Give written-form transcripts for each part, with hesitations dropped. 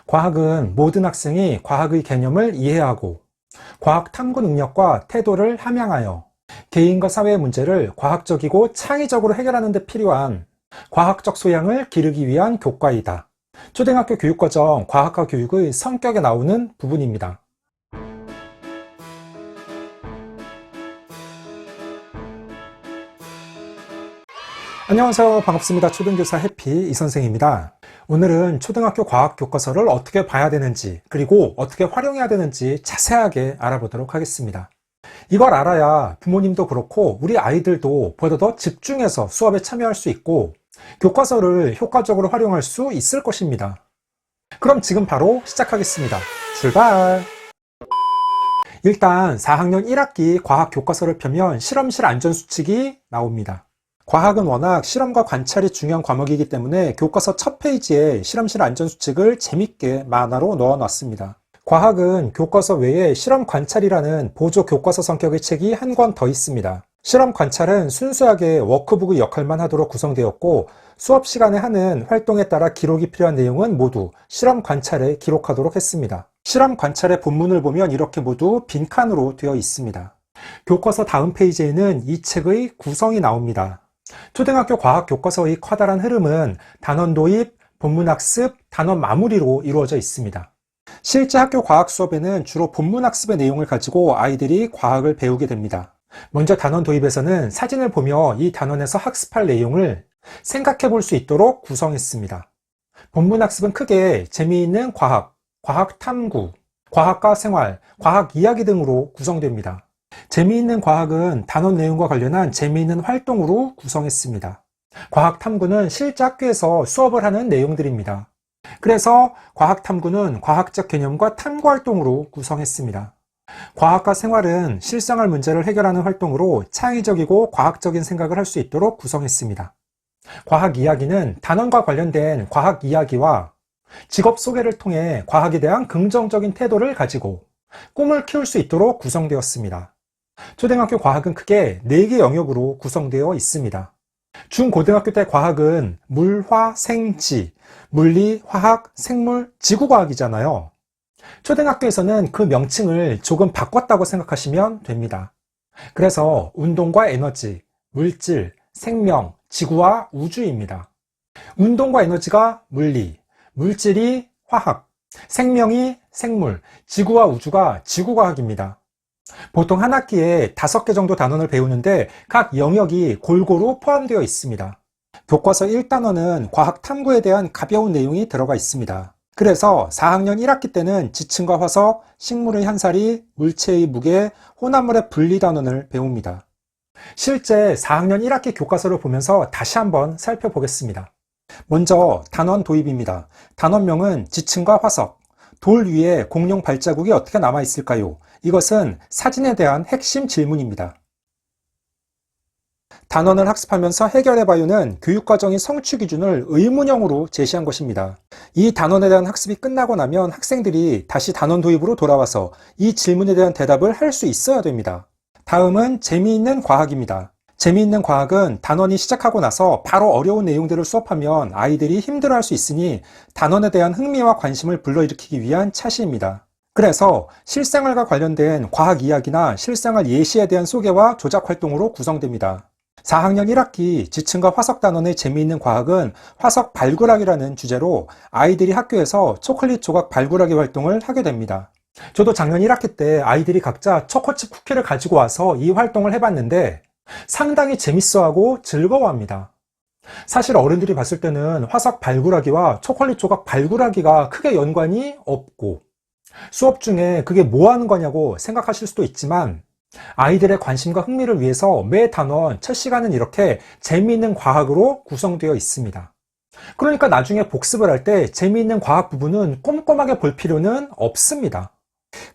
과학은 모든 학생이 과학의 개념을 이해하고 과학 탐구 능력과 태도를 함양하여 개인과 사회의 문제를 과학적이고 창의적으로 해결하는 데 필요한 과학적 소양을 기르기 위한 교과이다. 초등학교 교육과정 과학과 교육의 성격에 나오는 부분입니다. 안녕하세요. 반갑습니다. 초등교사 해피 이선생입니다. 오늘은 초등학교 과학 교과서를 어떻게 봐야 되는지, 그리고 어떻게 활용해야 되는지 자세하게 알아보도록 하겠습니다. 이걸 알아야 부모님도 그렇고 우리 아이들도 보다 더 집중해서 수업에 참여할 수 있고 교과서를 효과적으로 활용할 수 있을 것입니다. 그럼 지금 바로 시작하겠습니다. 출발! 일단 4학년 1학기 과학 교과서를 펴면 실험실 안전수칙이 나옵니다. 과학은 워낙 실험과 관찰이 중요한 과목이기 때문에 교과서 첫 페이지에 실험실 안전수칙을 재밌게 만화로 넣어놨습니다. 과학은 교과서 외에 실험 관찰이라는 보조 교과서 성격의 책이 한 권 더 있습니다. 실험 관찰은 순수하게 워크북의 역할만 하도록 구성되었고 수업 시간에 하는 활동에 따라 기록이 필요한 내용은 모두 실험 관찰에 기록하도록 했습니다. 실험 관찰의 본문을 보면 이렇게 모두 빈칸으로 되어 있습니다. 교과서 다음 페이지에는 이 책의 구성이 나옵니다. 초등학교 과학 교과서의 커다란 흐름은 단원 도입, 본문 학습, 단원 마무리로 이루어져 있습니다. 실제 학교 과학 수업에는 주로 본문 학습의 내용을 가지고 아이들이 과학을 배우게 됩니다. 먼저 단원 도입에서는 사진을 보며 이 단원에서 학습할 내용을 생각해 볼 수 있도록 구성했습니다. 본문 학습은 크게 재미있는 과학, 과학 탐구, 과학과 생활, 과학 이야기 등으로 구성됩니다. 재미있는 과학은 단원 내용과 관련한 재미있는 활동으로 구성했습니다. 과학 탐구는 실제 학교에서 수업을 하는 내용들입니다. 그래서 과학 탐구는 과학적 개념과 탐구 활동으로 구성했습니다. 과학과 생활은 실생활 문제를 해결하는 활동으로 창의적이고 과학적인 생각을 할 수 있도록 구성했습니다. 과학 이야기는 단원과 관련된 과학 이야기와 직업 소개를 통해 과학에 대한 긍정적인 태도를 가지고 꿈을 키울 수 있도록 구성되었습니다. 초등학교 과학은 크게 4개 영역으로 구성되어 있습니다. 중고등학교 때 과학은 물, 화, 생, 지, 물리, 화학, 생물, 지구과학이잖아요. 초등학교에서는 그 명칭을 조금 바꿨다고 생각하시면 됩니다. 그래서 운동과 에너지, 물질, 생명, 지구와 우주입니다. 운동과 에너지가 물리, 물질이 화학, 생명이 생물, 지구와 우주가 지구과학입니다. 보통 한 학기에 5개 정도 단원을 배우는데 각 영역이 골고루 포함되어 있습니다. 교과서 1단원은 과학 탐구에 대한 가벼운 내용이 들어가 있습니다. 그래서 4학년 1학기 때는 지층과 화석, 식물의 한살이, 물체의 무게, 혼합물의 분리 단원을 배웁니다. 실제 4학년 1학기 교과서를 보면서 다시 한번 살펴보겠습니다. 먼저 단원 도입입니다. 단원명은 지층과 화석, 돌 위에 공룡 발자국이 어떻게 남아 있을까요? 이것은 사진에 대한 핵심 질문입니다. 단원을 학습하면서 해결해봐요는 교육과정의 성취 기준을 의문형으로 제시한 것입니다. 이 단원에 대한 학습이 끝나고 나면 학생들이 다시 단원 도입으로 돌아와서 이 질문에 대한 대답을 할 수 있어야 됩니다. 다음은 재미있는 과학입니다. 재미있는 과학은 단원이 시작하고 나서 바로 어려운 내용들을 수업하면 아이들이 힘들어할 수 있으니 단원에 대한 흥미와 관심을 불러일으키기 위한 차시입니다. 그래서 실생활과 관련된 과학 이야기나 실생활 예시에 대한 소개와 조작 활동으로 구성됩니다. 4학년 1학기 지층과 화석 단원의 재미있는 과학은 화석 발굴하기라는 주제로 아이들이 학교에서 초콜릿 조각 발굴하기 활동을 하게 됩니다. 저도 작년 1학기 때 아이들이 각자 초코칩 쿠키를 가지고 와서 이 활동을 해봤는데 상당히 재밌어하고 즐거워합니다. 사실 어른들이 봤을 때는 화석 발굴하기와 초콜릿 조각 발굴하기가 크게 연관이 없고 수업 중에 그게 뭐 하는 거냐고 생각하실 수도 있지만 아이들의 관심과 흥미를 위해서 매 단원 첫 시간은 이렇게 재미있는 과학으로 구성되어 있습니다. 그러니까 나중에 복습을 할 때 재미있는 과학 부분은 꼼꼼하게 볼 필요는 없습니다.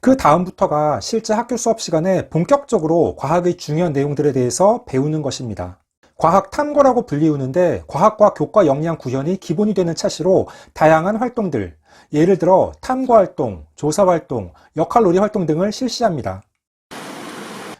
그 다음부터가 실제 학교 수업 시간에 본격적으로 과학의 중요한 내용들에 대해서 배우는 것입니다. 과학 탐구라고 불리우는데 과학과 교과 역량 구현이 기본이 되는 차시로 다양한 활동들, 예를 들어 탐구 활동, 조사 활동, 역할놀이 활동 등을 실시합니다.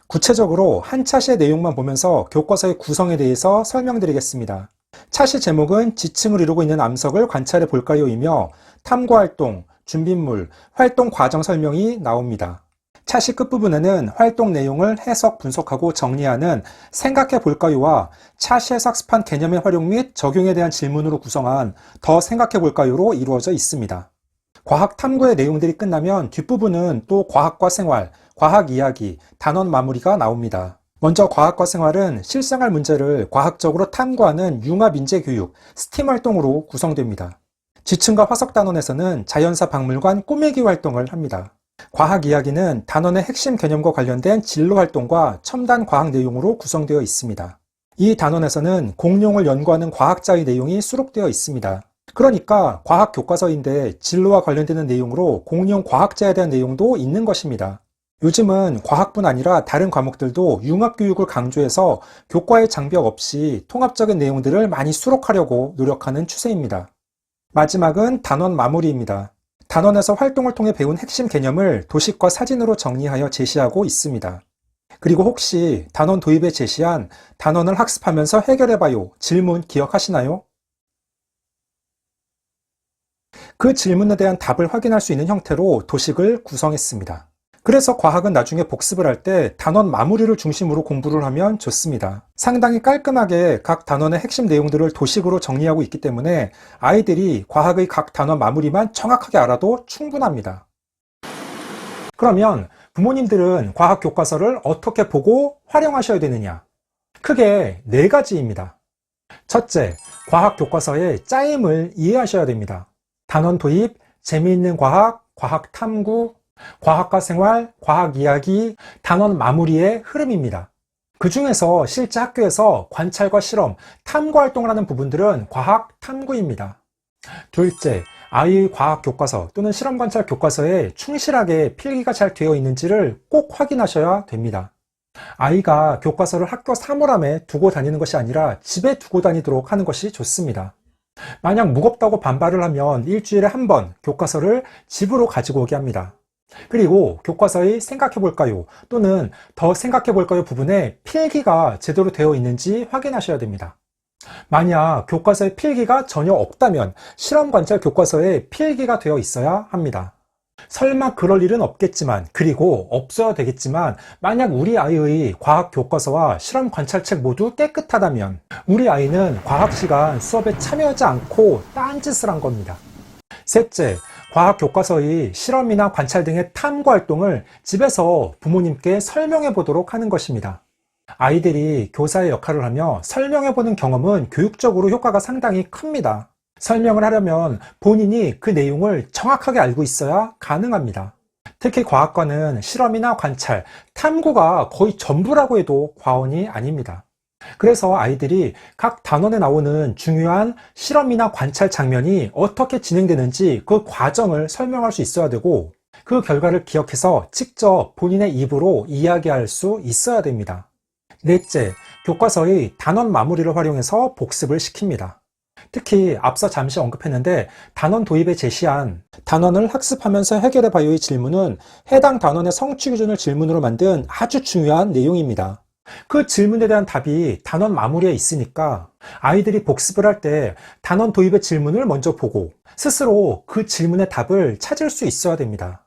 구체적으로 한 차시의 내용만 보면서 교과서의 구성에 대해서 설명드리겠습니다. 차시 제목은 지층을 이루고 있는 암석을 관찰해 볼까요이며 탐구 활동, 준비물, 활동 과정 설명이 나옵니다. 차시 끝부분에는 활동 내용을 해석, 분석하고 정리하는 생각해 볼까요와 차시 해석습한 개념의 활용 및 적용에 대한 질문으로 구성한 더 생각해 볼까요로 이루어져 있습니다. 과학 탐구의 내용들이 끝나면 뒷부분은 또 과학과 생활, 과학 이야기, 단원 마무리가 나옵니다. 먼저 과학과 생활은 실생활 문제를 과학적으로 탐구하는 융합 인재 교육, 스팀 활동으로 구성됩니다. 지층과 화석 단원에서는 자연사 박물관 꾸미기 활동을 합니다. 과학 이야기는 단원의 핵심 개념과 관련된 진로 활동과 첨단 과학 내용으로 구성되어 있습니다. 이 단원에서는 공룡을 연구하는 과학자의 내용이 수록되어 있습니다. 그러니까 과학 교과서인데 진로와 관련되는 내용으로 공룡 과학자에 대한 내용도 있는 것입니다. 요즘은 과학뿐 아니라 다른 과목들도 융합교육을 강조해서 교과의 장벽 없이 통합적인 내용들을 많이 수록하려고 노력하는 추세입니다. 마지막은 단원 마무리입니다. 단원에서 활동을 통해 배운 핵심 개념을 도식과 사진으로 정리하여 제시하고 있습니다. 그리고 혹시 단원 도입에 제시한 단원을 학습하면서 해결해봐요 질문 기억하시나요? 그 질문에 대한 답을 확인할 수 있는 형태로 도식을 구성했습니다. 그래서 과학은 나중에 복습을 할 때 단원 마무리를 중심으로 공부를 하면 좋습니다. 상당히 깔끔하게 각 단원의 핵심 내용들을 도식으로 정리하고 있기 때문에 아이들이 과학의 각 단원 마무리만 정확하게 알아도 충분합니다. 그러면 부모님들은 과학 교과서를 어떻게 보고 활용하셔야 되느냐? 크게 4가지입니다. 첫째, 과학 교과서의 짜임을 이해하셔야 됩니다. 단원 도입, 재미있는 과학, 과학 탐구, 과학과 생활, 과학 이야기, 단원 마무리의 흐름입니다. 그 중에서 실제 학교에서 관찰과 실험, 탐구 활동을 하는 부분들은 과학 탐구입니다. 둘째, 아이의 과학 교과서 또는 실험 관찰 교과서에 충실하게 필기가 잘 되어 있는지를 꼭 확인하셔야 됩니다. 아이가 교과서를 학교 사물함에 두고 다니는 것이 아니라 집에 두고 다니도록 하는 것이 좋습니다. 만약 무겁다고 반발을 하면 일주일에 한 번 교과서를 집으로 가지고 오게 합니다. 그리고 교과서의 생각해볼까요 또는 더 생각해볼까요 부분에 필기가 제대로 되어 있는지 확인하셔야 됩니다. 만약 교과서에 필기가 전혀 없다면 실험관찰 교과서에 필기가 되어 있어야 합니다. 설마 그럴 일은 없겠지만, 그리고 없어야 되겠지만, 만약 우리 아이의 과학 교과서와 실험 관찰책 모두 깨끗하다면 우리 아이는 과학시간 수업에 참여하지 않고 딴짓을 한 겁니다. 셋째, 과학 교과서의 실험이나 관찰 등의 탐구 활동을 집에서 부모님께 설명해 보도록 하는 것입니다. 아이들이 교사의 역할을 하며 설명해 보는 경험은 교육적으로 효과가 상당히 큽니다. 설명을 하려면 본인이 그 내용을 정확하게 알고 있어야 가능합니다. 특히 과학과는 실험이나 관찰, 탐구가 거의 전부라고 해도 과언이 아닙니다. 그래서 아이들이 각 단원에 나오는 중요한 실험이나 관찰 장면이 어떻게 진행되는지 그 과정을 설명할 수 있어야 되고, 그 결과를 기억해서 직접 본인의 입으로 이야기할 수 있어야 됩니다. 넷째, 교과서의 단원 마무리를 활용해서 복습을 시킵니다. 특히 앞서 잠시 언급했는데 단원 도입에 제시한 단원을 학습하면서 해결해봐요의 질문은 해당 단원의 성취 기준을 질문으로 만든 아주 중요한 내용입니다. 그 질문에 대한 답이 단원 마무리에 있으니까 아이들이 복습을 할 때 단원 도입의 질문을 먼저 보고 스스로 그 질문의 답을 찾을 수 있어야 됩니다.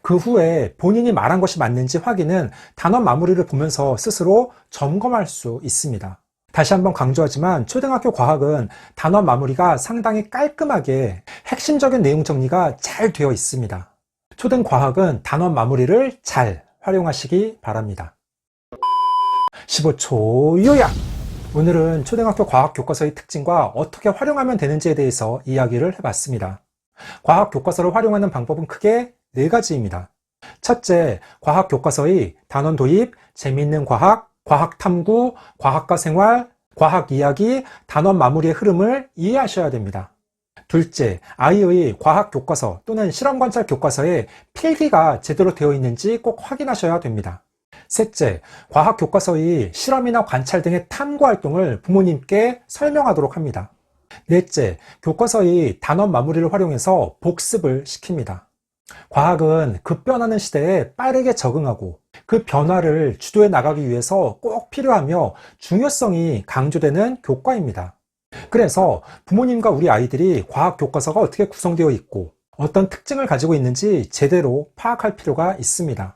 그 후에 본인이 말한 것이 맞는지 확인은 단원 마무리를 보면서 스스로 점검할 수 있습니다. 다시 한번 강조하지만 초등학교 과학은 단원 마무리가 상당히 깔끔하게 핵심적인 내용 정리가 잘 되어 있습니다. 초등 과학은 단원 마무리를 잘 활용하시기 바랍니다. 15초 요약! 오늘은 초등학교 과학 교과서의 특징과 어떻게 활용하면 되는지에 대해서 이야기를 해봤습니다. 과학 교과서를 활용하는 방법은 크게 4가지입니다. 첫째, 과학 교과서의 단원 도입, 재미있는 과학, 과학 탐구, 과학과 생활, 과학 이야기, 단원 마무리의 흐름을 이해하셔야 됩니다. 둘째, 아이의 과학 교과서 또는 실험 관찰 교과서에 필기가 제대로 되어 있는지 꼭 확인하셔야 됩니다. 셋째, 과학 교과서의 실험이나 관찰 등의 탐구 활동을 부모님께 설명하도록 합니다. 넷째, 교과서의 단원 마무리를 활용해서 복습을 시킵니다. 과학은 급변하는 시대에 빠르게 적응하고 그 변화를 주도해 나가기 위해서 꼭 필요하며 중요성이 강조되는 교과입니다. 그래서 부모님과 우리 아이들이 과학 교과서가 어떻게 구성되어 있고 어떤 특징을 가지고 있는지 제대로 파악할 필요가 있습니다.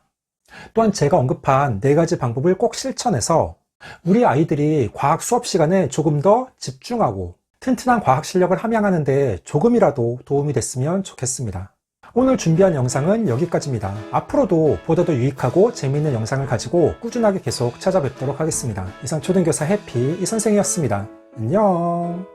또한 제가 언급한 4가지 방법을 꼭 실천해서 우리 아이들이 과학 수업 시간에 조금 더 집중하고 튼튼한 과학 실력을 함양하는 데 조금이라도 도움이 됐으면 좋겠습니다. 오늘 준비한 영상은 여기까지입니다. 앞으로도 보다 더 유익하고 재미있는 영상을 가지고 꾸준하게 계속 찾아뵙도록 하겠습니다. 이상 초등교사 해피 이선생이었습니다. 안녕.